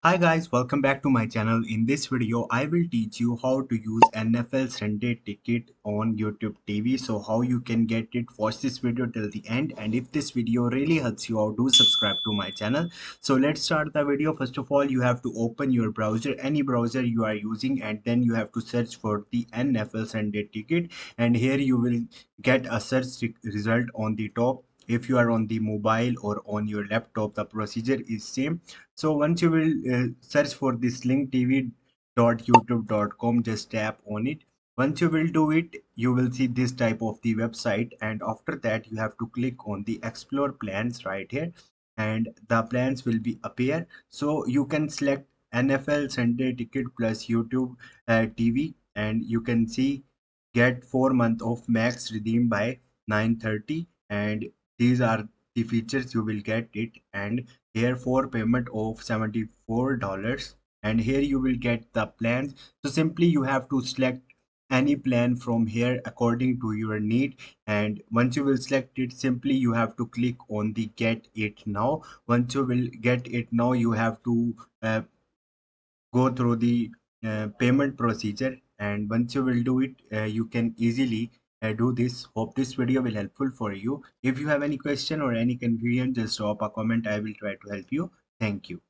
Hi guys, welcome back to my channel. In this video, I will teach you how to use NFL Sunday Ticket on YouTube TV. So how you can get it, watch this video till the end. And if this video really helps you out, do subscribe to my channel. So let's start the video. First of all, you have to open your browser, any browser you are using, and then you have to search for the NFL Sunday Ticket. And here you will get a search result on the top. If you are on the mobile or on your laptop, the procedure is same. So once you will search for this link tv.youtube.com, just tap on it. Once you will do it, you will see this type of the website, and after that you have to click on the explore plans right here, and the plans will be appear. So you can select NFL Sunday Ticket plus YouTube TV, and you can see get 4 months of max redeem by 9:30, and these are the features you will get it. And here for payment of $74, and here you will get the plans. So simply you have to select any plan from here according to your need, and once you will select it, simply you have to click on the get it now. Once you will get it now, you have to go through the payment procedure, and once you will do it, you can easily do this. Hope this video will helpful for you. If you have any question or any confusion, just drop a comment. I will try to help you. Thank you.